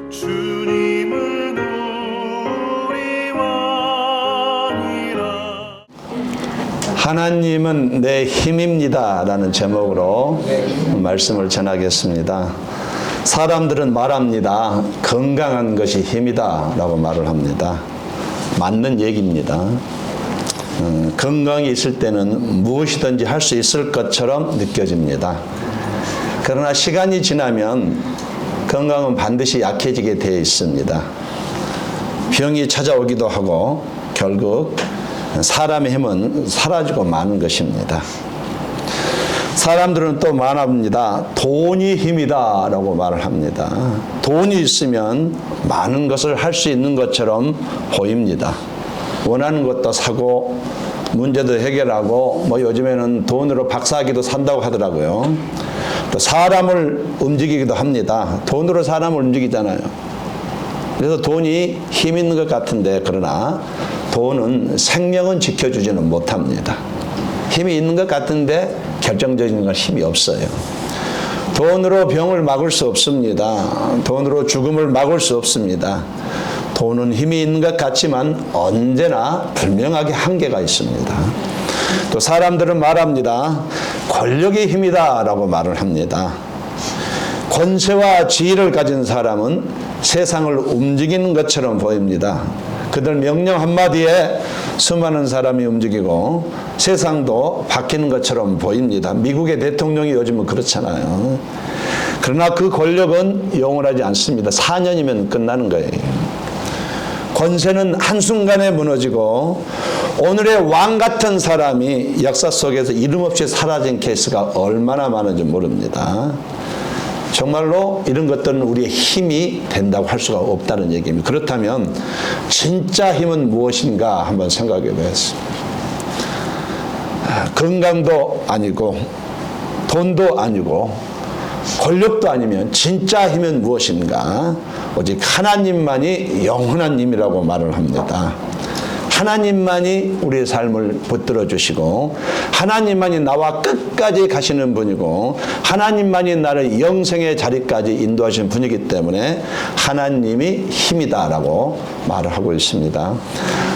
주님을 구리하니라. 하나님은 내 힘입니다 라는 제목으로 말씀을 전하겠습니다. 사람들은 말합니다. 건강한 것이 힘이다 라고 말을 합니다. 맞는 얘기입니다. 건강이 있을 때는 무엇이든지 할 수 있을 것처럼 느껴집니다. 그러나 시간이 지나면 건강은 반드시 약해지게 되어 있습니다. 병이 찾아오기도 하고 결국 사람의 힘은 사라지고 마는 것입니다. 사람들은 또 말합니다. 돈이 힘이다 라고 말을 합니다. 돈이 있으면 많은 것을 할 수 있는 것처럼 보입니다. 원하는 것도 사고 문제도 해결하고 요즘에는 돈으로 박사기도 산다고 하더라고요. 또 사람을 움직이기도 합니다. 돈으로 사람을 움직이잖아요. 그래서 돈이 힘 있는 것 같은데 그러나 돈은 생명은 지켜주지는 못합니다. 힘이 있는 것 같은데 결정적인 건 힘이 없어요. 돈으로 병을 막을 수 없습니다. 돈으로 죽음을 막을 수 없습니다. 돈은 힘이 있는 것 같지만 언제나 분명하게 한계가 있습니다. 또 사람들은 말합니다. 권력이 힘이다 라고 말을 합니다. 권세와 지위를 가진 사람은 세상을 움직이는 것처럼 보입니다. 그들 명령 한마디에 수많은 사람이 움직이고 세상도 바뀌는 것처럼 보입니다. 미국의 대통령이 요즘은 그렇잖아요. 그러나 그 권력은 영원하지 않습니다. 4년이면 끝나는 거예요. 권세는 한순간에 무너지고 오늘의 왕 같은 사람이 역사 속에서 이름 없이 사라진 케이스가 얼마나 많은지 모릅니다. 정말로 이런 것들은 우리의 힘이 된다고 할 수가 없다는 얘기입니다. 그렇다면 진짜 힘은 무엇인가 한번 생각해 보겠습니다. 건강도 아니고 돈도 아니고 권력도 아니면 진짜 힘은 무엇인가? 오직 하나님만이 영원한 힘이라고 말을 합니다. 하나님만이 우리의 삶을 붙들어 주시고 하나님만이 나와 끝까지 가시는 분이고 하나님만이 나를 영생의 자리까지 인도하시는 분이기 때문에 하나님이 힘이다라고 말을 하고 있습니다.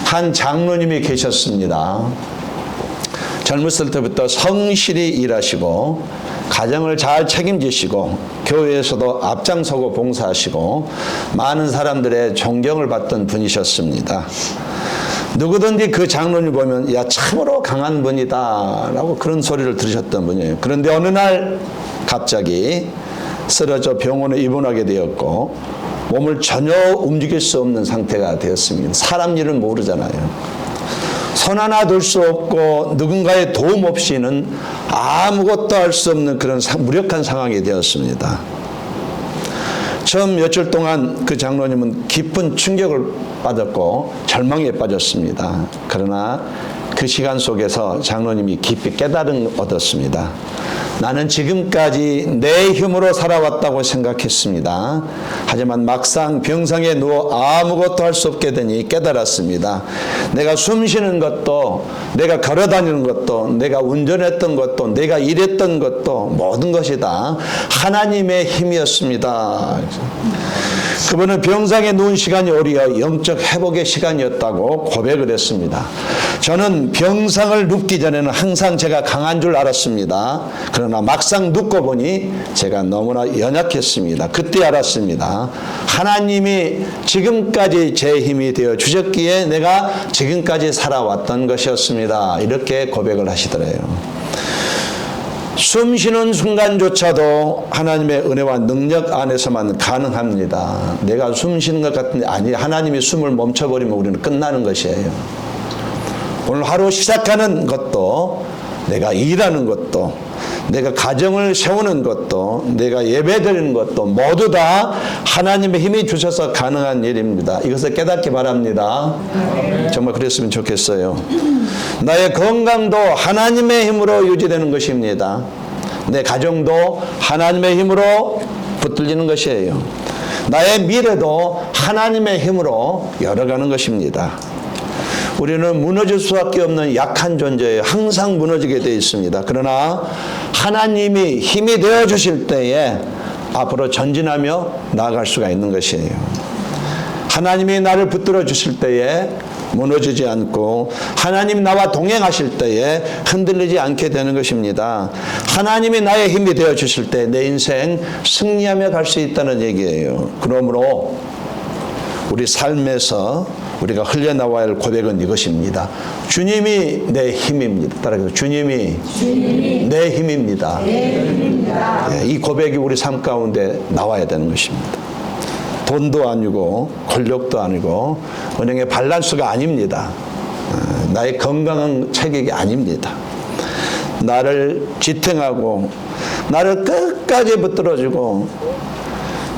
한 장로님이 계셨습니다. 젊었을 때부터 성실히 일하시고 가정을 잘 책임지시고 교회에서도 앞장서고 봉사하시고 많은 사람들의 존경을 받던 분이셨습니다. 누구든지 그 장로님 보면 야 참으로 강한 분이다 라고 그런 소리를 들으셨던 분이에요. 그런데 어느 날 갑자기 쓰러져 병원에 입원하게 되었고 몸을 전혀 움직일 수 없는 상태가 되었습니다. 사람 일은 모르잖아요. 손 하나 들 수 없고 누군가의 도움 없이는 아무것도 할 수 없는 그런 무력한 상황이 되었습니다. 처음 며칠 동안 그 장로님은 깊은 충격을 받았고 절망에 빠졌습니다. 그러나 그 시간 속에서 장로님이 깊이 깨달음을 얻었습니다. 나는 지금까지 내 힘으로 살아왔다고 생각했습니다. 하지만 막상 병상에 누워 아무것도 할 수 없게 되니 깨달았습니다. 내가 숨 쉬는 것도, 내가 걸어 다니는 것도, 내가 운전했던 것도, 내가 일했던 것도 모든 것이 다 하나님의 힘이었습니다. 그분은 병상에 누운 시간이 오히려 영적 회복의 시간이었다고 고백을 했습니다. 저는 병상을 눕기 전에는 항상 제가 강한 줄 알았습니다. 그러나 막상 눕고 보니 제가 너무나 연약했습니다. 그때 알았습니다. 하나님이 지금까지 제 힘이 되어 주셨기에 내가 지금까지 살아왔던 것이었습니다. 이렇게 고백을 하시더래요. 숨 쉬는 순간조차도 하나님의 은혜와 능력 안에서만 가능합니다. 내가 숨 쉬는 것 같은데 아니, 하나님이 숨을 멈춰버리면 우리는 끝나는 것이에요. 오늘 하루 시작하는 것도, 내가 일하는 것도, 내가 가정을 세우는 것도, 내가 예배드리는 것도 모두 다 하나님의 힘이 주셔서 가능한 일입니다. 이것을 깨닫기 바랍니다. 정말 그랬으면 좋겠어요. 나의 건강도 하나님의 힘으로 유지되는 것입니다. 내 가정도 하나님의 힘으로 붙들리는 것이에요. 나의 미래도 하나님의 힘으로 열어가는 것입니다. 우리는 무너질 수밖에 없는 약한 존재예요. 항상 무너지게 되어 있습니다. 그러나 하나님이 힘이 되어 주실 때에 앞으로 전진하며 나아갈 수가 있는 것이에요. 하나님이 나를 붙들어 주실 때에 무너지지 않고 하나님이 나와 동행하실 때에 흔들리지 않게 되는 것입니다. 하나님이 나의 힘이 되어 주실 때 내 인생 승리하며 갈 수 있다는 얘기예요. 그러므로 우리 삶에서 우리가 흘려나와야 할 고백은 이것입니다. 주님이 내 힘입니다. 따라서 주님이 내 힘입니다. 네, 이 고백이 우리 삶 가운데 나와야 되는 것입니다. 돈도 아니고 권력도 아니고 은행의 밸런스가 아닙니다. 나의 건강한 체격이 아닙니다. 나를 지탱하고 나를 끝까지 붙들어주고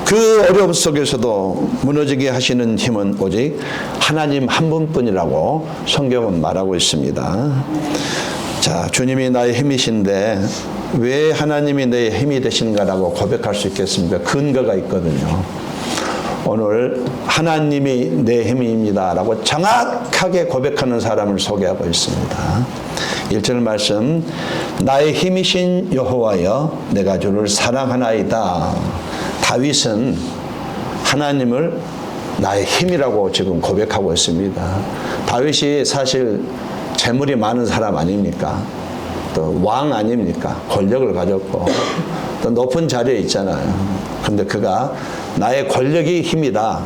그 어려움 속에서도 무너지게 하시는 힘은 오직 하나님 한 분뿐이라고 성경은 말하고 있습니다. 자, 주님이 나의 힘이신데 왜 하나님이 내 힘이 되신가라고 고백할 수 있겠습니까? 근거가 있거든요. 오늘 하나님이 내 힘입니다 라고 정확하게 고백하는 사람을 소개하고 있습니다. 1절 말씀, 나의 힘이신 여호와여 내가 주를 사랑하나이다. 다윗은 하나님을 나의 힘이라고 지금 고백하고 있습니다. 다윗이 사실 재물이 많은 사람 아닙니까? 또 왕 아닙니까? 권력을 가졌고 또 높은 자리에 있잖아요. 그런데 그가 나의 권력이 힘이다,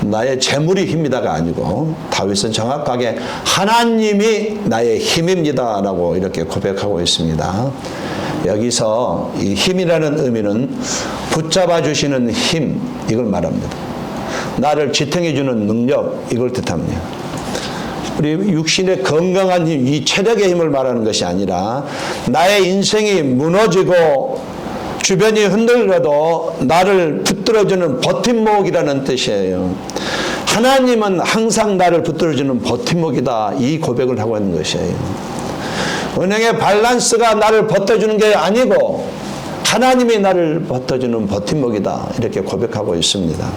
나의 재물이 힘이다가 아니고 다윗은 정확하게 하나님이 나의 힘입니다 라고 이렇게 고백하고 있습니다. 여기서 이 힘이라는 의미는 붙잡아 주시는 힘, 이걸 말합니다. 나를 지탱해 주는 능력, 이걸 뜻합니다. 우리 육신의 건강한 힘, 이 체력의 힘을 말하는 것이 아니라 나의 인생이 무너지고 주변이 흔들려도 나를 붙들어주는 버팀목이라는 뜻이에요. 하나님은 항상 나를 붙들어주는 버팀목이다, 이 고백을 하고 있는 것이에요. 은행의 밸런스가 나를 버텨주는 게 아니고 하나님이 나를 버텨주는 버팀목이다, 이렇게 고백하고 있습니다.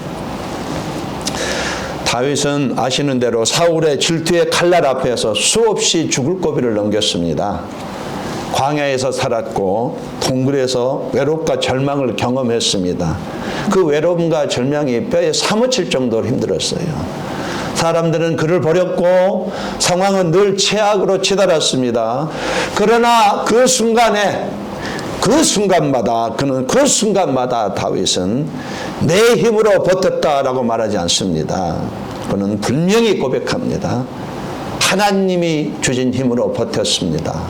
다윗은 아시는 대로 사울의 질투의 칼날 앞에서 수없이 죽을 고비를 넘겼습니다. 광야에서 살았고 동굴에서 외롭과 절망을 경험했습니다. 그 외로움과 절망이 뼈에 사무칠 정도로 힘들었어요. 사람들은 그를 버렸고 상황은 늘 최악으로 치달았습니다. 그러나 그 순간마다 다윗은 내 힘으로 버텼다라고 말하지 않습니다. 그는 분명히 고백합니다. 하나님이 주신 힘으로 버텼습니다.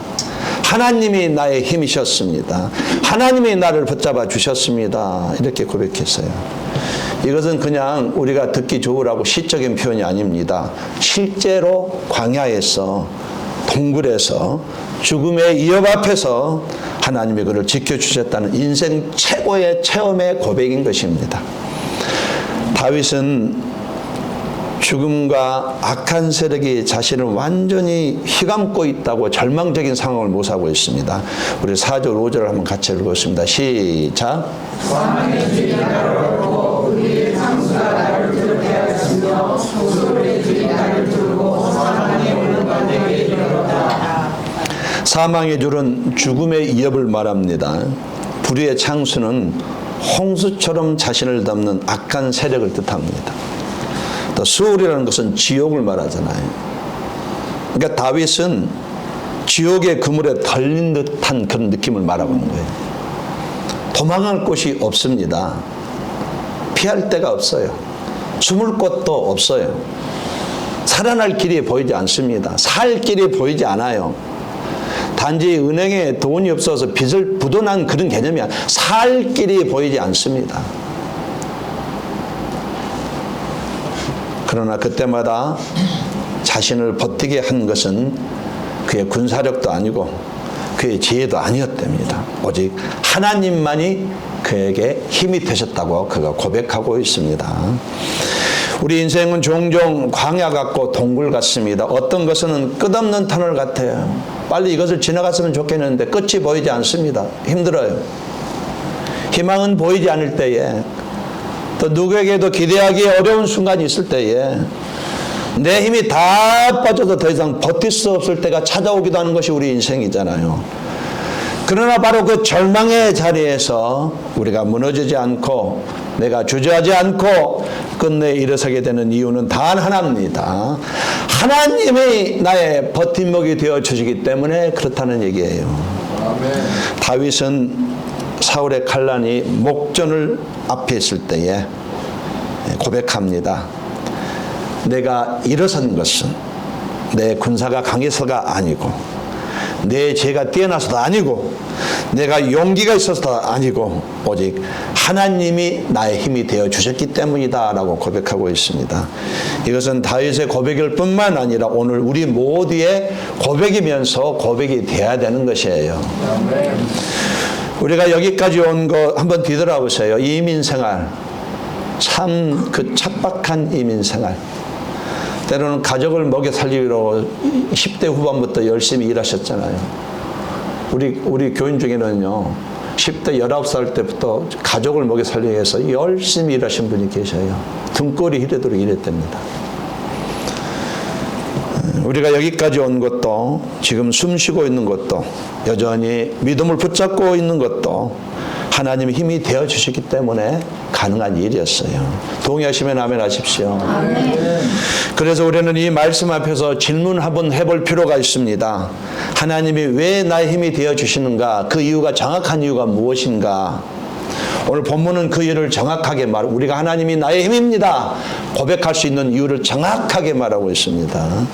하나님이 나의 힘이셨습니다. 하나님이 나를 붙잡아 주셨습니다. 이렇게 고백했어요. 이것은 그냥 우리가 듣기 좋으라고 시적인 표현이 아닙니다. 실제로 광야에서, 동굴에서, 죽음의 위협 앞에서 하나님이 그를 지켜주셨다는 인생 최고의 체험의 고백인 것입니다. 다윗은 죽음과 악한 세력이 자신을 완전히 휘감고 있다고 절망적인 상황을 모사하고 있습니다. 우리 4절 5절을 한번 같이 읽겠습니다. 시작. 사망의 주인이 나를 얻고 우리의 창수가 나를 두렵게하였으며 소설의 주인이 나를 두르고 사망의 문과 내게 이르렀다. 사망의 줄은 죽음의 위협을 말합니다. 불의의 창수는 홍수처럼 자신을 덮는 악한 세력을 뜻합니다. 또 수울이라는 것은 지옥을 말하잖아요. 그러니까 다윗은 지옥의 그물에 덜린 듯한 그런 느낌을 말하고 있는 거예요. 도망갈 곳이 없습니다. 피할 데가 없어요. 숨을 곳도 없어요. 살아날 길이 보이지 않습니다. 살 길이 보이지 않아요. 단지 은행에 돈이 없어서 빚을 부도난 그런 개념이 아니라 살 길이 보이지 않습니다. 그러나 그때마다 자신을 버티게 한 것은 그의 군사력도 아니고 그의 지혜도 아니었답니다. 오직 하나님만이 그에게 힘이 되셨다고 그가 고백하고 있습니다. 우리 인생은 종종 광야 같고 동굴 같습니다. 어떤 것은 끝없는 터널 같아요. 빨리 이것을 지나갔으면 좋겠는데 끝이 보이지 않습니다. 힘들어요. 희망은 보이지 않을 때에, 또 누구에게도 기대하기 어려운 순간이 있을 때에, 내 힘이 다 빠져도 더 이상 버틸 수 없을 때가 찾아오기도 하는 것이 우리 인생이잖아요. 그러나 바로 그 절망의 자리에서 우리가 무너지지 않고 내가 주저하지 않고 끝내 일어서게 되는 이유는 단 하나입니다. 하나님이 나의 버팀목이 되어 주시기 때문에 그렇다는 얘기예요. 다윗은 사울의 칼날이 목전을 앞에 있을 때에 고백합니다. 내가 일어선 것은 내 군사가 강해서가 아니고 내 죄가 뛰어나서도 아니고 내가 용기가 있어서도 아니고 오직 하나님이 나의 힘이 되어 주셨기 때문이다 라고 고백하고 있습니다. 이것은 다윗의 고백일 뿐만 아니라 오늘 우리 모두의 고백이면서 고백이 되어야 되는 것이에요. 우리가 여기까지 온 거 한번 뒤돌아보세요. 이민생활, 참 그 척박한 이민생활. 때로는 가족을 먹여 살리기로 10대 후반부터 열심히 일하셨잖아요. 우리 교인 중에는요, 10대 19살 때부터 가족을 먹여 살리기 위해서 열심히 일하신 분이 계셔요. 등골이 히레도록 일했답니다. 우리가 여기까지 온 것도, 지금 숨 쉬고 있는 것도, 여전히 믿음을 붙잡고 있는 것도 하나님의 힘이 되어 주시기 때문에 가능한 일이었어요. 동의하시면 아멘 하십시오. 아멘. 그래서 우리는 이 말씀 앞에서 질문 한번 해볼 필요가 있습니다. 하나님이 왜 나의 힘이 되어 주시는가? 그 이유가, 정확한 이유가 무엇인가? 오늘 본문은 그 이유를 정확하게 우리가 하나님이 나의 힘입니다 고백할 수 있는 이유를 정확하게 말하고 있습니다.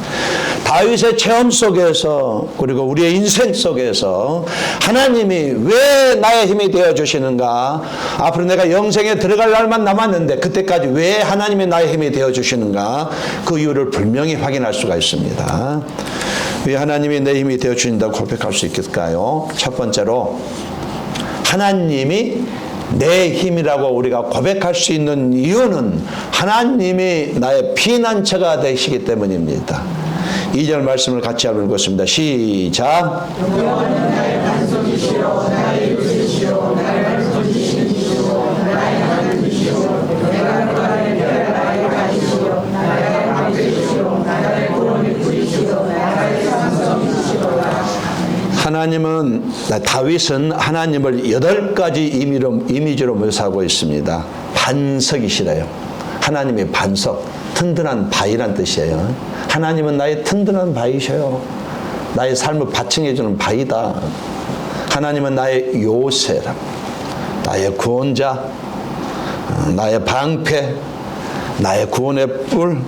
다윗의 체험 속에서, 그리고 우리의 인생 속에서 하나님이 왜 나의 힘이 되어 주시는가, 앞으로 내가 영생에 들어갈 날만 남았는데 그때까지 왜 하나님이 나의 힘이 되어 주시는가, 그 이유를 분명히 확인할 수가 있습니다. 왜 하나님이 내 힘이 되어 주신다고 고백할 수 있을까요? 첫 번째로, 하나님이 내 힘이라고 우리가 고백할 수 있는 이유는 하나님이 나의 피난처가 되시기 때문입니다. 2절 말씀을 같이 한번 읽겠습니다. 시작. 여호와는 나의 반석이시요 나의 요새시요 나를 건지시는 이시요 나의 하나님이시요 내가 그 안에 나의 가시요 나의 방패시요 나의 구원의 뿌리시요 나의 산성이시요. 다윗은 하나님을 8가지 이미지로 묘사하고 있습니다. 반석이시래요. 하나님의 반석, 튼튼한 바위란 뜻이에요. 하나님은 나의 튼튼한 바위셔요. 나의 삶을 받침해주는 바위다. 하나님은 나의 요새라, 나의 구원자, 나의 방패, 나의 구원의 뿔,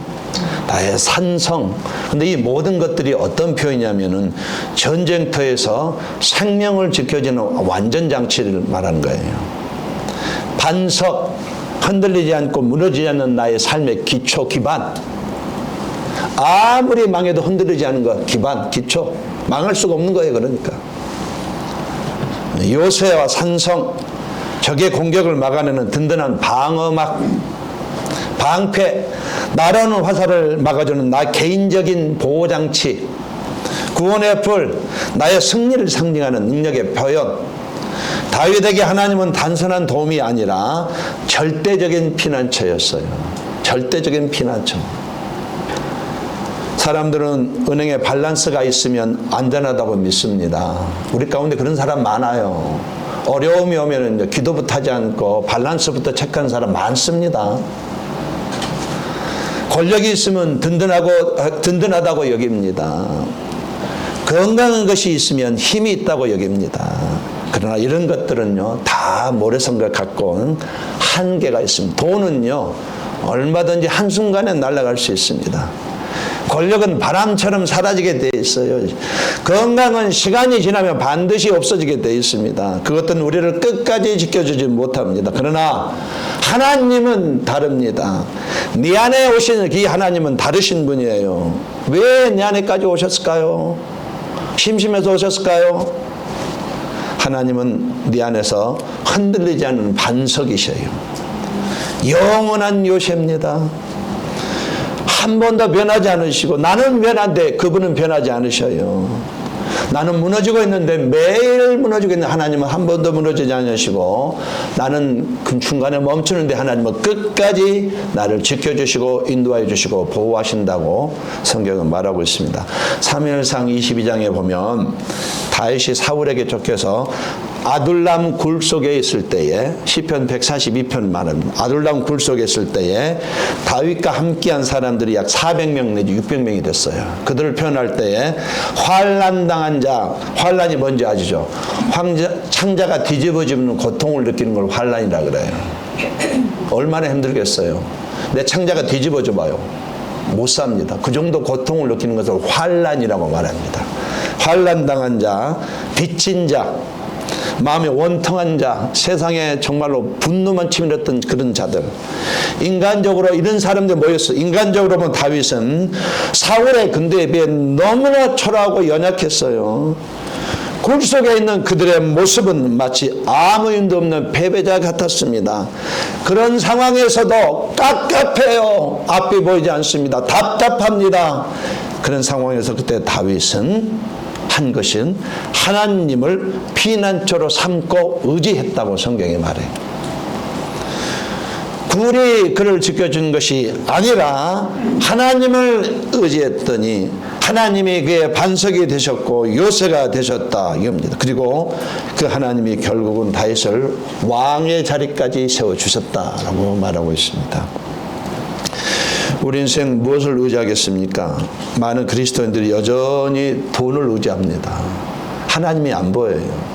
나의 산성. 근데 이 모든 것들이 어떤 표현이냐면은 전쟁터에서 생명을 지켜주는 완전장치를 말하는 거예요. 반석, 흔들리지 않고 무너지지 않는 나의 삶의 기초, 기반. 아무리 망해도 흔들리지 않는 것, 기반, 기초. 망할 수가 없는 거예요. 그러니까 요새와 산성, 적의 공격을 막아내는 든든한 방어막, 방패, 날아오는 화살을 막아주는 나 개인적인 보호장치, 구원의 불, 나의 승리를 상징하는 능력의 표현. 다윗에게 하나님은 단순한 도움이 아니라 절대적인 피난처였어요. 절대적인 피난처. 사람들은 은행에 밸런스가 있으면 안전하다고 믿습니다. 우리 가운데 그런 사람 많아요. 어려움이 오면 기도부터 하지 않고 밸런스부터 체크하는 사람 많습니다. 권력이 있으면 든든하다고 여깁니다. 건강한 것이 있으면 힘이 있다고 여깁니다. 그러나 이런 것들은요, 다 모래성과 같고 한계가 있습니다. 돈은요, 얼마든지 한순간에 날아갈 수 있습니다. 권력은 바람처럼 사라지게 돼 있어요. 건강은 시간이 지나면 반드시 없어지게 돼 있습니다. 그것들은 우리를 끝까지 지켜주지 못합니다. 그러나 하나님은 다릅니다. 네 안에 오신 이 하나님은 다르신 분이에요. 왜 내 안에까지 오셨을까요? 심심해서 오셨을까요? 하나님은 네 안에서 흔들리지 않는 반석이셔요. 영원한 요새입니다. 한 번도 변하지 않으시고, 나는 변한데 그분은 변하지 않으셔요. 나는 무너지고 있는데 매일 무너지고 있는 하나님은 한 번도 무너지지 않으시고 나는 그 중간에 멈추는데 하나님은 끝까지 나를 지켜주시고 인도하여 주시고 보호하신다고 성경은 말하고 있습니다. 사무엘상 22장에 보면 다윗이 사울에게 쫓겨서 아둘람 굴 속에 있을 때에 시편 142편 말합니다. 아둘람 굴 속에 있을 때에 다윗과 함께한 사람들이 약 400명 내지 600명이 됐어요. 그들을 표현할 때에 환난당한 자, 환난이 뭔지 아시죠? 창자가 뒤집어지는 고통을 느끼는 걸 환난이라 그래요. 얼마나 힘들겠어요. 내 창자가 뒤집어져 봐요. 못 삽니다. 그 정도 고통을 느끼는 것을 환난이라고 말합니다. 환난당한 자, 빚진 자, 마음이 원통한 자, 세상에 정말로 분노만 치밀었던 그런 자들, 인간적으로 이런 사람들 모였어요. 인간적으로 보면 다윗은 사울의 근대에 비해 너무나 초라하고 연약했어요. 굴 속에 있는 그들의 모습은 마치 아무 힘도 없는 패배자 같았습니다. 그런 상황에서도 깝깝해요. 앞이 보이지 않습니다. 답답합니다. 그런 상황에서 그때 다윗은 한 것은 하나님을 피난처로 삼고 의지했다고 성경이 말해요. 굴이 그를 지켜준 것이 아니라 하나님을 의지했더니 하나님이 그의 반석이 되셨고 요새가 되셨다 이겁니다. 그리고 그 하나님이 결국은 다윗을 왕의 자리까지 세워주셨다라고 말하고 있습니다. 우리 인생 무엇을 의지하겠습니까? 많은 그리스도인들이 여전히 돈을 의지합니다. 하나님이 안 보여요.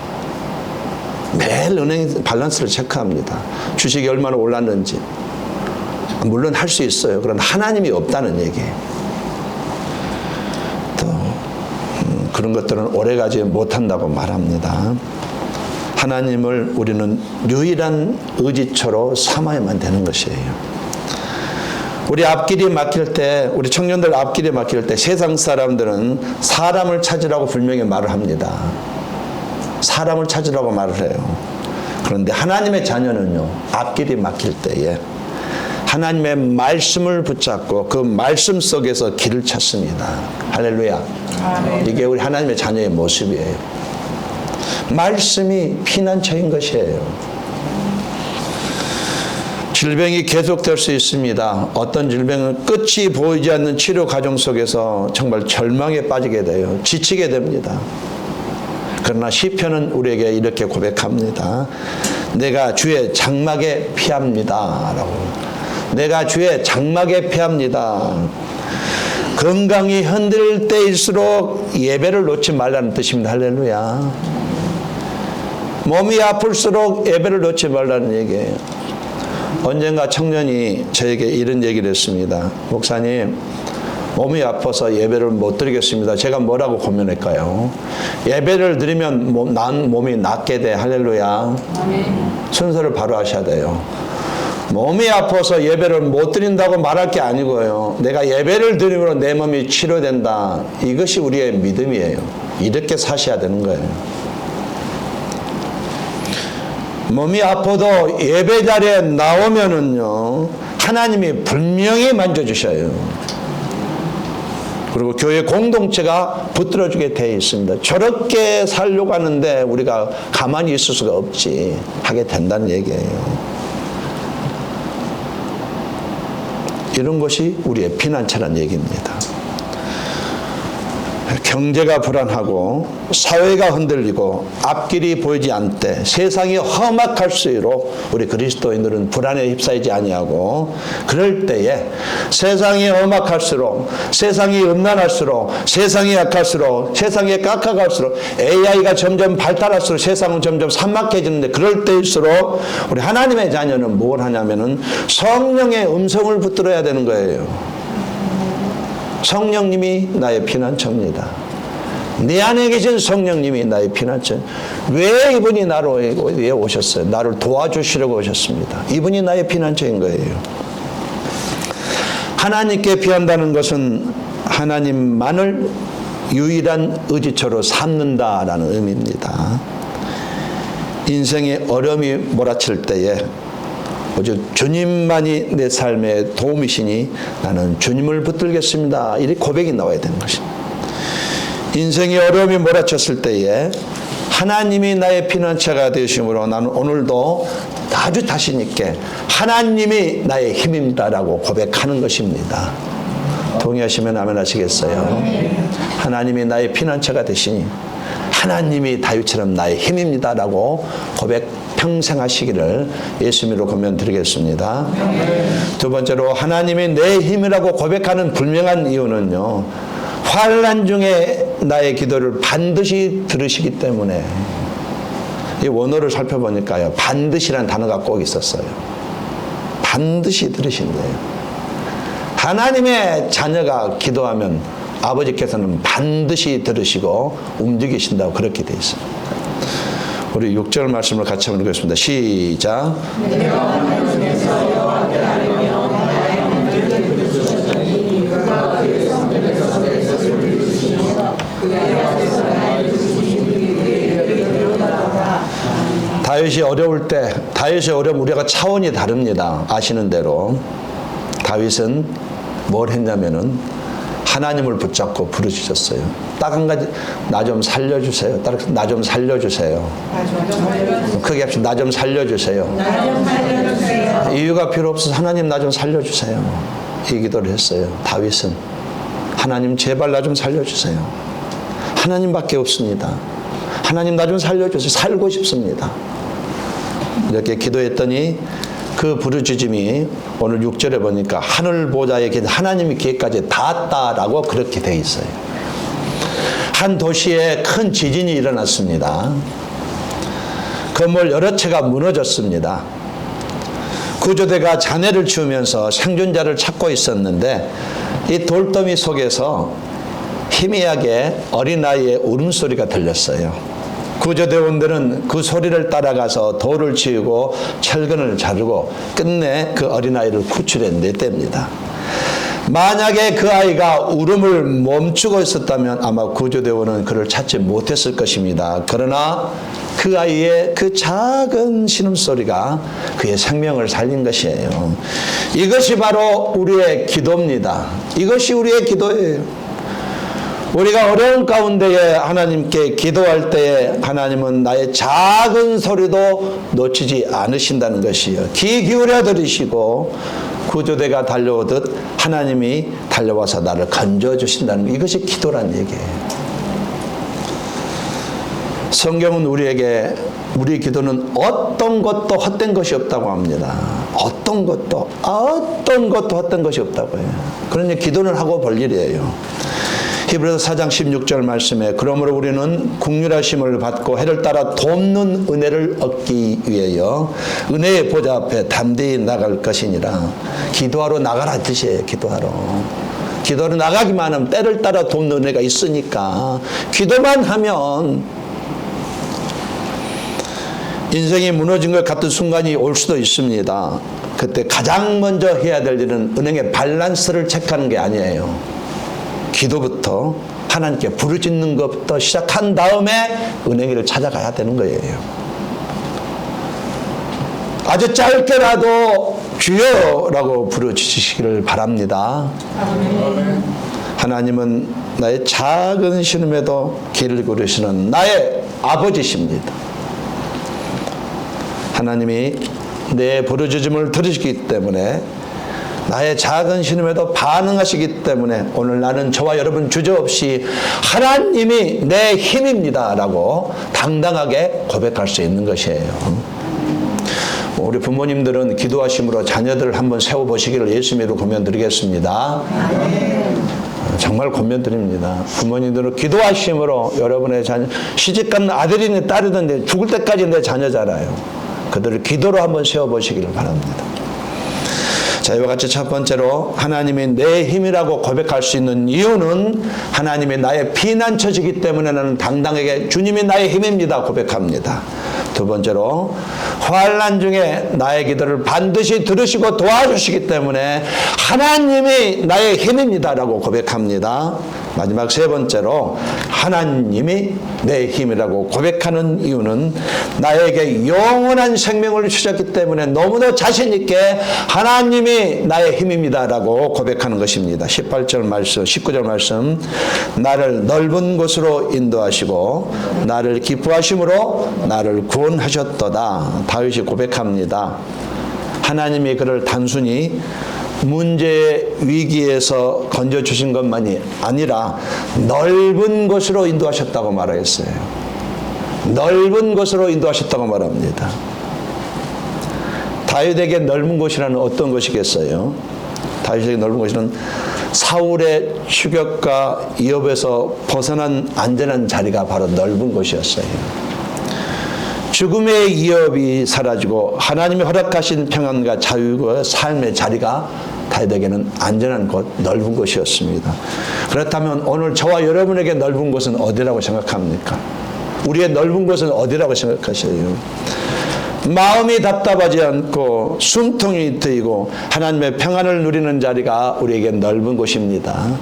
매일 은행 밸런스를 체크합니다. 주식이 얼마나 올랐는지. 물론 할 수 있어요. 그러나 하나님이 없다는 얘기예요. 또 그런 것들은 오래가지 못한다고 말합니다. 하나님을 우리는 유일한 의지처로 삼아야만 되는 것이에요. 우리 앞길이 막힐 때, 우리 청년들 앞길이 막힐 때 세상 사람들은 사람을 찾으라고 분명히 말을 합니다. 사람을 찾으라고 말을 해요. 그런데 하나님의 자녀는요, 앞길이 막힐 때에 하나님의 말씀을 붙잡고 그 말씀 속에서 길을 찾습니다. 할렐루야. 이게 우리 하나님의 자녀의 모습이에요. 말씀이 피난처인 것이에요. 질병이 계속될 수 있습니다. 어떤 질병은 끝이 보이지 않는 치료 과정 속에서 정말 절망에 빠지게 돼요. 지치게 됩니다. 그러나 시편은 우리에게 이렇게 고백합니다. 내가 주의 장막에 피합니다. 라고. 내가 주의 장막에 피합니다. 건강이 흔들릴 때일수록 예배를 놓지 말라는 뜻입니다. 할렐루야. 몸이 아플수록 예배를 놓지 말라는 얘기예요. 언젠가 청년이 저에게 이런 얘기를 했습니다. 목사님, 몸이 아파서 예배를 못 드리겠습니다. 제가 뭐라고 고민할까요? 예배를 드리면 몸이 낫게 돼. 할렐루야. 순서를 바로 하셔야 돼요. 몸이 아파서 예배를 못 드린다고 말할 게 아니고요. 내가 예배를 드림으로 내 몸이 치료된다. 이것이 우리의 믿음이에요. 이렇게 사셔야 되는 거예요. 몸이 아파도 예배 자리에 나오면은요, 하나님이 분명히 만져주셔요. 그리고 교회 공동체가 붙들어주게 되어 있습니다. 저렇게 살려고 하는데 우리가 가만히 있을 수가 없지. 하게 된다는 얘기예요. 이런 것이 우리의 피난처라는 얘기입니다. 경제가 불안하고 사회가 흔들리고 앞길이 보이지 않되 세상이 험악할수록 우리 그리스도인들은 불안에 휩싸이지 아니하고 그럴 때에 세상이 험악할수록 세상이 음란할수록 세상이 약할수록 세상이 깎아갈수록 AI가 점점 발달할수록 세상은 점점 삭막해지는데 그럴 때일수록 우리 하나님의 자녀는 뭘 하냐면은 성령의 음성을 붙들어야 되는 거예요. 성령님이 나의 피난처입니다. 내 안에 계신 성령님이 나의 피난처. 왜 이분이 나로 왜 오셨어요? 나를 도와주시려고 오셨습니다. 이분이 나의 피난처인 거예요. 하나님께 피한다는 것은 하나님만을 유일한 의지처로 삼는다라는 의미입니다. 인생의 어려움이 몰아칠 때에 오직 주님만이 내 삶의 도움이시니 나는 주님을 붙들겠습니다. 이렇게 고백이 나와야 되는 것입니다. 인생의 어려움이 몰아쳤을 때에 하나님이 나의 피난처가 되심으로 나는 오늘도 아주 자신 있게 하나님이 나의 힘입니다라고 고백하는 것입니다. 동의하시면 아멘 하시겠어요? 하나님이 나의 피난처가 되시니 하나님이 다윗처럼 나의 힘입니다라고 고백 평생 하시기를 예수님으로 권면드리겠습니다. 두 번째로 하나님이 내 힘이라고 고백하는 분명한 이유는요, 환난 중에 나의 기도를 반드시 들으시기 때문에. 이 원어를 살펴보니까요, 반드시라는 단어가 꼭 있었어요. 반드시 들으신대요. 하나님의 자녀가 기도하면 아버지께서는 반드시 들으시고 움직이신다고 그렇게 되어 있습니다. 우리 6절 말씀을 같이 한번 읽겠습니다. 시작. 다윗이 어려울 때, 다윗의 어려움 우리가 차원이 다릅니다. 아시는 대로 다윗은 뭘 했냐면은 하나님을 붙잡고 부르짖었어요. 딱 한 가지, 나 좀 살려주세요. 나 좀 살려주세요. 크게 합시다. 나 좀 살려주세요. 이유가 필요 없어서 하나님 나 좀 살려주세요. 이 기도를 했어요. 다윗은 하나님 제발 나 좀 살려주세요. 하나님밖에 없습니다. 하나님 나 좀 살려주세요. 살고 싶습니다. 이렇게 기도했더니 그 부르짖음이 오늘 6절에 보니까 하늘 보좌에 계신 하나님의 귀에까지 닿았다라고 그렇게 돼 있어요. 한 도시에 큰 지진이 일어났습니다. 건물 여러 채가 무너졌습니다. 구조대가 잔해를 치우면서 생존자를 찾고 있었는데 이 돌더미 속에서 희미하게 어린아이의 울음소리가 들렸어요. 구조대원들은 그 소리를 따라가서 돌을 치우고 철근을 자르고 끝내 그 어린아이를 구출해냈답니다. 만약에 그 아이가 울음을 멈추고 있었다면 아마 구조대원은 그를 찾지 못했을 것입니다. 그러나 그 아이의 그 작은 신음소리가 그의 생명을 살린 것이에요. 이것이 바로 우리의 기도입니다. 이것이 우리의 기도예요. 우리가 어려운 가운데에 하나님께 기도할 때에 하나님은 나의 작은 소리도 놓치지 않으신다는 것이요. 귀 기울여 들으시고 구조대가 달려오듯 하나님이 달려와서 나를 건져주신다는 것. 이것이 기도란 얘기예요. 성경은 우리에게 우리 기도는 어떤 것도 헛된 것이 없다고 합니다. 어떤 것도 헛된 것이 없다고 해요. 그러니 기도는 하고 볼 일이에요. 히브리서 4장 16절 말씀에 그러므로 우리는 긍휼하심을 받고 해를 따라 돕는 은혜를 얻기 위하여 은혜의 보좌 앞에 담대히 나갈 것이니라. 기도하러 나가라 뜻이에요. 기도하러 나가기만 하면 때를 따라 돕는 은혜가 있으니까 기도만 하면 인생이 무너진 것 같은 순간이 올 수도 있습니다. 그때 가장 먼저 해야 될 일은 은행의 밸런스를 체크하는 게 아니에요. 기도부터 하나님께 부르짖는 것부터 시작한 다음에 은행이를 찾아가야 되는 거예요. 아주 짧게라도 주여라고 부르짖으시기를 바랍니다. 하나님은 나의 작은 신음에도 귀를 기울이시는 나의 아버지십니다. 하나님이 내 부르짖음을 들으시기 때문에 나의 작은 신음에도 반응하시기 때문에 오늘 나는 저와 여러분 주저없이 하나님이 내 힘입니다 라고 당당하게 고백할 수 있는 것이에요. 우리 부모님들은 기도하심으로 자녀들을 한번 세워보시기를 예수님으로 권면드리겠습니다. 정말 권면드립니다. 부모님들은 기도하심으로 여러분의 자녀, 시집간 아들이든 딸이든 죽을 때까지 내 자녀잖아요. 그들을 기도로 한번 세워보시기를 바랍니다. 자, 이와 같이 첫 번째로 하나님이 내 힘이라고 고백할 수 있는 이유는 하나님이 나의 피난처시기 때문에 나는 당당하게 주님이 나의 힘입니다 고백합니다. 두 번째로 환난 중에 나의 기도를 반드시 들으시고 도와주시기 때문에 하나님이 나의 힘입니다라고 고백합니다. 마지막 세 번째로 하나님이 내 힘이라고 고백하는 이유는 나에게 영원한 생명을 주셨기 때문에 너무나 자신 있게 하나님이 나의 힘입니다라고 고백하는 것입니다. 18절 말씀, 19절 말씀, 나를 넓은 곳으로 인도하시고 나를 기뻐하심으로 나를 구원하셨도다. 다윗이 고백합니다. 하나님이 그를 단순히 문제의 위기에서 건져주신 것만이 아니라 넓은 곳으로 인도하셨다고 말했어요. 넓은 곳으로 인도하셨다고 말합니다. 다윗에게 넓은 곳이라는 어떤 것이겠어요? 다윗에게 넓은 곳이란 사울의 추격과 위협에서 벗어난 안전한 자리가 바로 넓은 곳이었어요. 죽음의 위협이 사라지고 하나님이 허락하신 평안과 자유와 삶의 자리가 다윗에게는 안전한 곳, 넓은 곳이었습니다. 그렇다면 오늘 저와 여러분에게 넓은 곳은 어디라고 생각합니까? 우리의 넓은 곳은 어디라고 생각하셔요? 마음이 답답하지 않고 숨통이 트이고 하나님의 평안을 누리는 자리가 우리에게 넓은 곳입니다.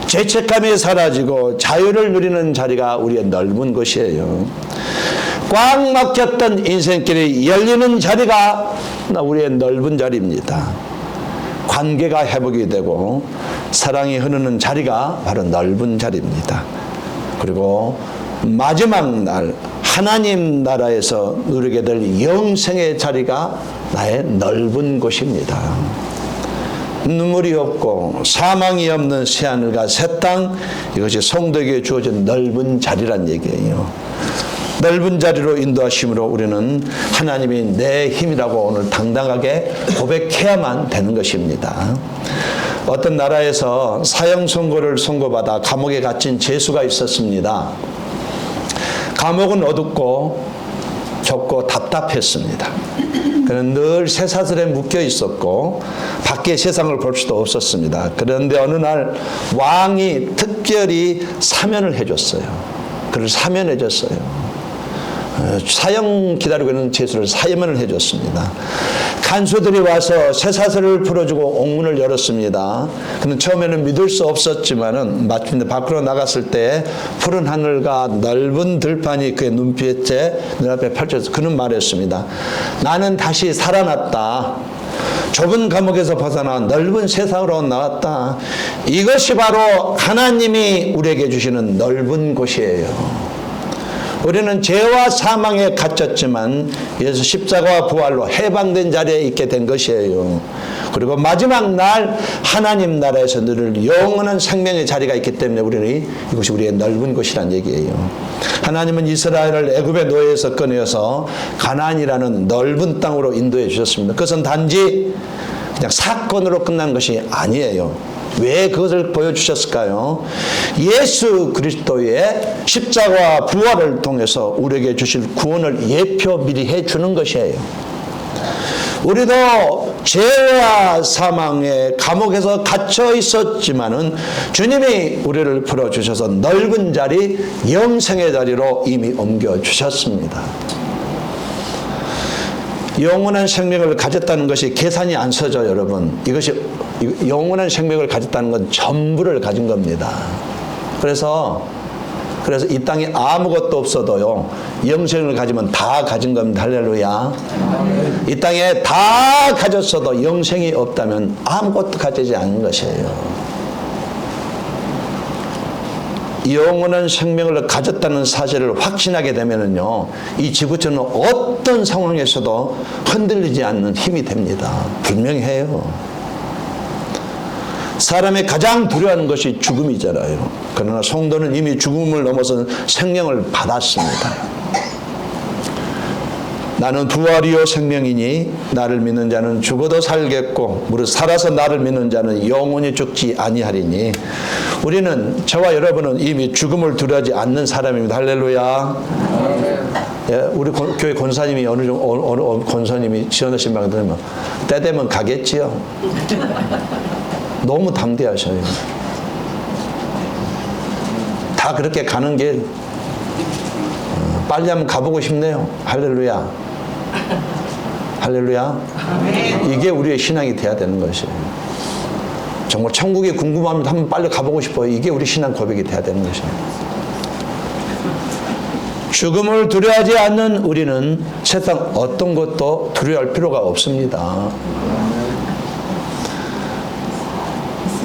죄책감이 사라지고 자유를 누리는 자리가 우리의 넓은 곳이에요. 꽉 막혔던 인생길이 열리는 자리가 우리의 넓은 자리입니다. 관계가 회복이 되고 사랑이 흐르는 자리가 바로 넓은 자리입니다. 그리고 마지막 날 하나님 나라에서 누리게 될 영생의 자리가 나의 넓은 곳입니다. 눈물이 없고 사망이 없는 새하늘과 새 땅, 이것이 성도에게 주어진 넓은 자리란 얘기예요. 넓은 자리로 인도하심으로 우리는 하나님이 내 힘이라고 오늘 당당하게 고백해야만 되는 것입니다. 어떤 나라에서 사형 선고를 선고받아 감옥에 갇힌 죄수가 있었습니다. 감옥은 어둡고 좁고 답답했습니다. 그는 늘 쇠사슬에 묶여 있었고 밖의 세상을 볼 수도 없었습니다. 그런데 어느 날 왕이 특별히 사면을 해줬어요. 그를 사면해줬어요. 사형 기다리고 있는 죄수를 사면을 해줬습니다. 간수들이 와서 쇠사슬을 풀어주고 옥문을 열었습니다. 그는 처음에는 믿을 수 없었지만은 마침내 밖으로 나갔을 때 푸른 하늘과 넓은 들판이 그의 눈앞에 펼쳐져서 그는 말했습니다. 나는 다시 살아났다. 좁은 감옥에서 벗어나 넓은 세상으로 나왔다. 이것이 바로 하나님이 우리에게 주시는 넓은 곳이에요. 우리는 죄와 사망에 갇혔지만 예수 십자가와 부활로 해방된 자리에 있게 된 것이에요. 그리고 마지막 날 하나님 나라에서 누릴 영원한 생명의 자리가 있기 때문에 우리는 이것이 우리의 넓은 곳이란 얘기예요. 하나님은 이스라엘을 애굽의 노예에서 꺼내어서 가나안이라는 넓은 땅으로 인도해 주셨습니다. 그것은 단지 그냥 사건으로 끝난 것이 아니에요. 왜 그것을 보여주셨을까요? 예수 그리스도의 십자가와 부활을 통해서 우리에게 주실 구원을 예표 미리 해주는 것이에요. 우리도 죄와 사망의 감옥에서 갇혀 있었지만은 주님이 우리를 풀어주셔서 넓은 자리, 영생의 자리로 이미 옮겨주셨습니다. 영원한 생명을 가졌다는 것이 계산이 안 서죠, 여러분. 이것이 영원한 생명을 가졌다는 건 전부를 가진 겁니다. 그래서 이 땅에 아무것도 없어도요, 영생을 가지면 다 가진 겁니다. 할렐루야. 이 땅에 다 가졌어도 영생이 없다면 아무것도 가지지 않은 것이에요. 영원한 생명을 가졌다는 사실을 확신하게 되면은요, 이 지구촌은 어떤 상황에서도 흔들리지 않는 힘이 됩니다. 분명해요. 사람이 가장 두려워하는 것이 죽음이잖아요. 그러나 성도는 이미 죽음을 넘어선 생명을 받았습니다. 나는 부활이요 생명이니 나를 믿는 자는 죽어도 살겠고 무릇 살아서 나를 믿는 자는 영원히 죽지 아니하리니. 우리는, 저와 여러분은 이미 죽음을 두려워하지 않는 사람입니다. 할렐루야. 예, 우리 교회 권사님이 어느 권사님이 지원하신 방 들으면 때 되면 가겠지요. 너무 담대하셔요. 다 그렇게 가는 길. 빨리 한번 가보고 싶네요. 할렐루야. 할렐루야. 이게 우리의 신앙이 돼야 되는 것이에요. 정말 천국이 궁금하면 한번 빨리 가보고 싶어요. 이게 우리 신앙 고백이 돼야 되는 것이에요. 죽음을 두려워하지 않는 우리는 세상 어떤 것도 두려워할 필요가 없습니다.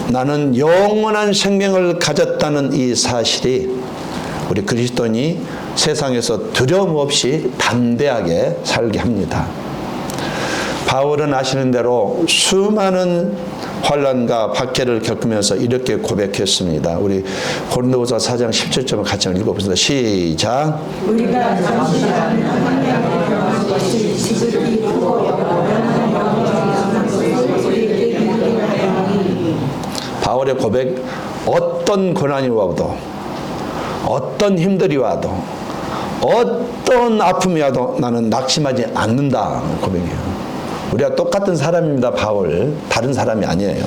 나는 영원한 생명을 가졌다는 이 사실이 우리 그리스도인이 세상에서 두려움 없이 담대하게 살게 합니다. 바울은 아시는 대로 수많은 환난과 박해를 겪으면서 이렇게 고백했습니다. 우리 고린도후서 4장 17절을 같이 읽어보겠습니다. 시작. 우리가 잠시 하나님의 경험한 것이 지극히 크고 영원한 바울의 고백, 어떤 고난이 와도, 어떤 힘들이 와도, 어떤 아픔이 와도 나는 낙심하지 않는다 고백이에요. 우리가 똑같은 사람입니다. 바울, 다른 사람이 아니에요.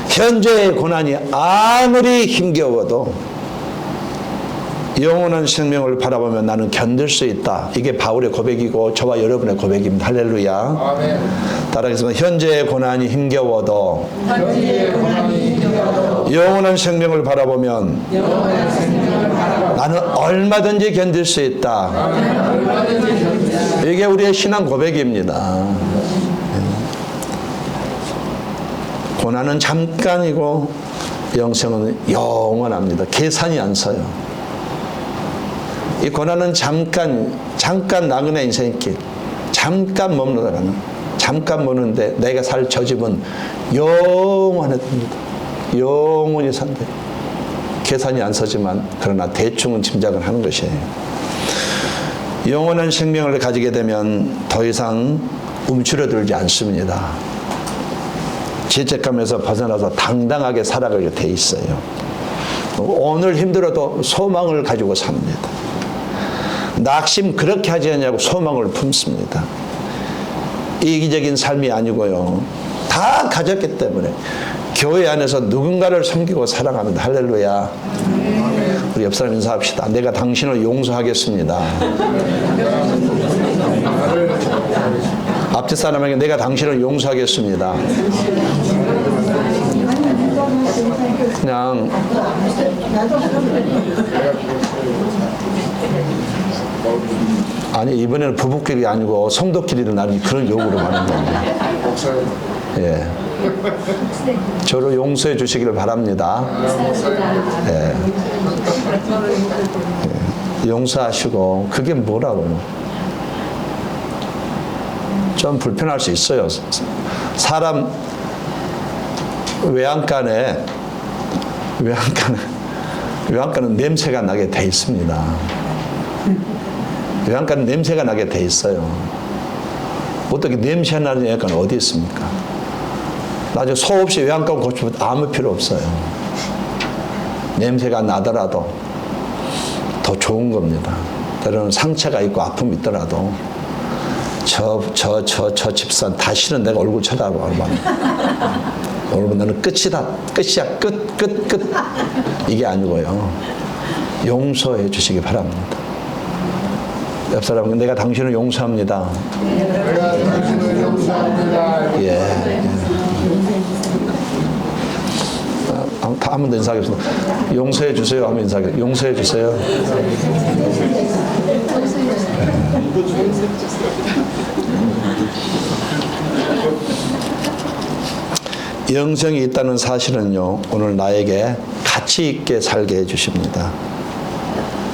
현재의 고난이 아무리 힘겨워도 영원한 생명을 바라보며 나는 견딜 수 있다. 이게 바울의 고백이고 저와 여러분의 고백입니다. 할렐루야. 아멘. 따라하겠습니다. 현재의 고난이 힘겨워도 영원한 생명을 바라보면 나는 얼마든지 견딜 수 있다. 이게 우리의 신앙 고백입니다. 고난은 잠깐이고 영생은 영원합니다. 계산이 안 서요. 이 고난은 잠깐 나그네 인생의 길, 잠깐 머무르다가는, 잠깐 머무는데 내가 살 저 집은 영원합니다. 영원히 산대. 계산이 안 서지만 그러나 대충은 짐작을 하는 것이에요. 영원한 생명을 가지게 되면 더 이상 움츠러들지 않습니다. 죄책감에서 벗어나서 당당하게 살아가게 돼 있어요. 오늘 힘들어도 소망을 가지고 삽니다. 낙심 그렇게 하지 않냐고 소망을 품습니다. 이기적인 삶이 아니고요. 다 가졌기 때문에 교회 안에서 누군가를 섬기고 살아갑니다. 할렐루야. 우리 옆 사람 인사합시다. 내가 당신을 용서하겠습니다. 앞뒤 사람에게 내가 당신을 용서하겠습니다. 그냥 아니 이번에는 부부끼리 아니고 성도끼리도 나는 그런 요구를 하는 겁니다. 예, 저를 용서해 주시기를 바랍니다. 예. 예. 용서하시고 그게 뭐라고요? 좀 불편할 수 있어요. 사람 외양간에 외양간은 냄새가 나게 돼 있습니다. 외양간은 냄새가 나게 돼 있어요. 어떻게 냄새 나는 외양간은 어디 있습니까? 나중에 소 없이 외양간 고치면 아무 필요 없어요. 냄새가 나더라도 더 좋은 겁니다. 때로는 상처가 있고 아픔이 있더라도 저 집산 다시는 내가 얼굴 쳐다봐. 얼굴 너는 끝이다. 끝이야. 끝. 이게 아니고요. 용서해 주시기 바랍니다. 옆 사람은 내가 당신을 용서합니다. 내가 당신을 용서합니다. 예. 한 번 더 인사하겠습니다. 용서해 주세요. 하면 인사하겠습니다. 용서해 주세요. 영생이 있다는 사실은요, 오늘 나에게 가치 있게 살게 해주십니다.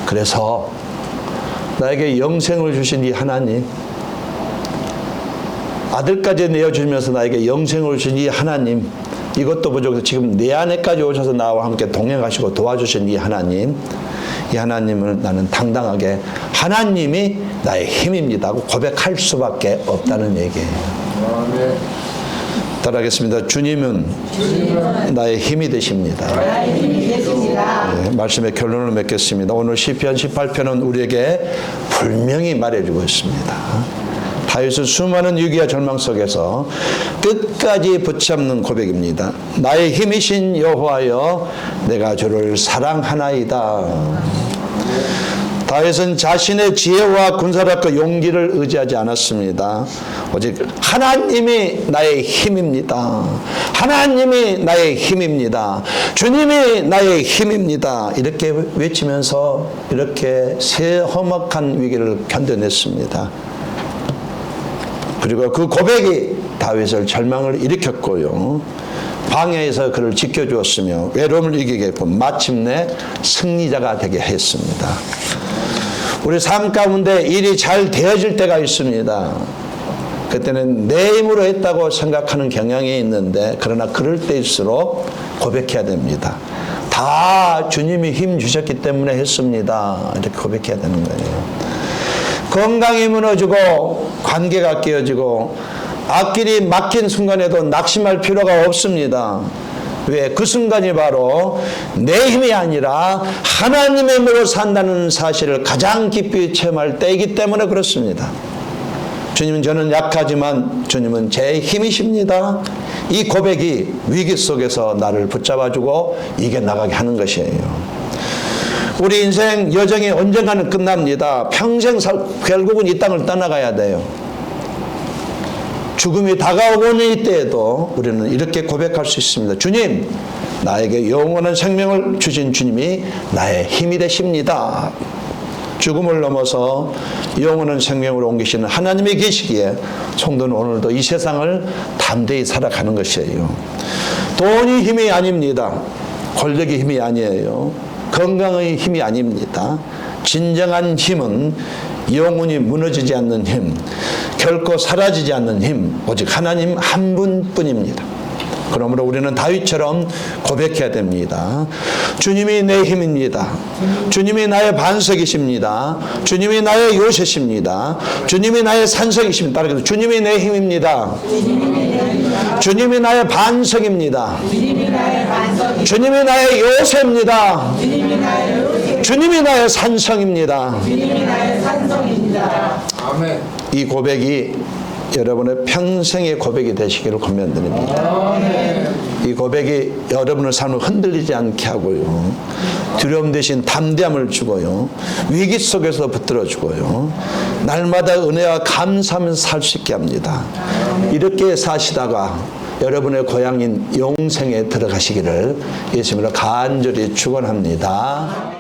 그래서 나에게 영생을 주신 이 하나님, 아들까지 내어주시면서 나에게 영생을 주신 이 하나님, 이것도 부족해서 지금 내 안에까지 오셔서 나와 함께 동행하시고 도와주신 이 하나님, 이 하나님을 나는 당당하게 하나님이 나의 힘입니다 하고 고백할 수밖에 없다는 얘기예요. 따라하겠습니다. 주님은 나의 힘이 되십니다. 네, 말씀의 결론을 맺겠습니다. 오늘 시편 18편은 우리에게 분명히 말해주고 있습니다. 다윗은 수많은 위기와 절망 속에서 끝까지 붙잡는 고백입니다. 나의 힘이신 여호와여, 내가 주를 사랑하나이다. 다윗은 자신의 지혜와 군사력과 용기를 의지하지 않았습니다. 오직 하나님이 나의 힘입니다. 하나님이 나의 힘입니다. 주님이 나의 힘입니다. 이렇게 외치면서 이렇게 험악한 위기를 견뎌냈습니다. 그리고 그 고백이 다윗을 절망을 일으켰고요. 방해에서 그를 지켜주었으며 외로움을 이기게 했고 마침내 승리자가 되게 했습니다. 우리 삶 가운데 일이 잘 되어질 때가 있습니다. 그때는 내 힘으로 했다고 생각하는 경향이 있는데 그러나 그럴 때일수록 고백해야 됩니다. 다 주님이 힘 주셨기 때문에 했습니다. 이렇게 고백해야 되는 거예요. 건강이 무너지고 관계가 깨어지고 앞길이 막힌 순간에도 낙심할 필요가 없습니다. 왜? 그 순간이 바로 내 힘이 아니라 하나님의 힘으로 산다는 사실을 가장 깊이 체험할 때이기 때문에 그렇습니다. 주님은 저는 약하지만 주님은 제 힘이십니다. 이 고백이 위기 속에서 나를 붙잡아주고 이겨나가게 하는 것이에요. 우리 인생 여정이 언젠가는 끝납니다. 평생 결국은 이 땅을 떠나가야 돼요. 죽음이 다가오는 이때에도 우리는 이렇게 고백할 수 있습니다. 주님, 나에게 영원한 생명을 주신 주님이 나의 힘이 되십니다. 죽음을 넘어서 영원한 생명으로 옮기시는 하나님이 계시기에 성도는 오늘도 이 세상을 담대히 살아가는 것이에요. 돈이 힘이 아닙니다. 권력이 힘이 아니에요. 건강의 힘이 아닙니다. 진정한 힘은 영원히 무너지지 않는 힘, 결코 사라지지 않는 힘, 오직 하나님 한 분뿐입니다. 그러므로 우리는 다윗처럼 고백해야 됩니다. 주님이 내 힘입니다. 주님이 나의 반석이십니다. 주님이 나의 요새십니다. 주님이 나의 산성이십니다. 따라서 주님이 내 힘입니다. 주님이 나의 반석입니다. 주님이 나의 요새입니다. 주님이 나의 산성입니다. 아멘. 이 고백이 여러분의 평생의 고백이 되시기를 권면드립니다. 이 고백이 여러분의 삶을 흔들리지 않게 하고요. 두려움 대신 담대함을 주고요. 위기 속에서 붙들어주고요. 날마다 은혜와 감사하면서 살 수 있게 합니다. 이렇게 사시다가 여러분의 고향인 영생에 들어가시기를 예수님으로 간절히 축원합니다.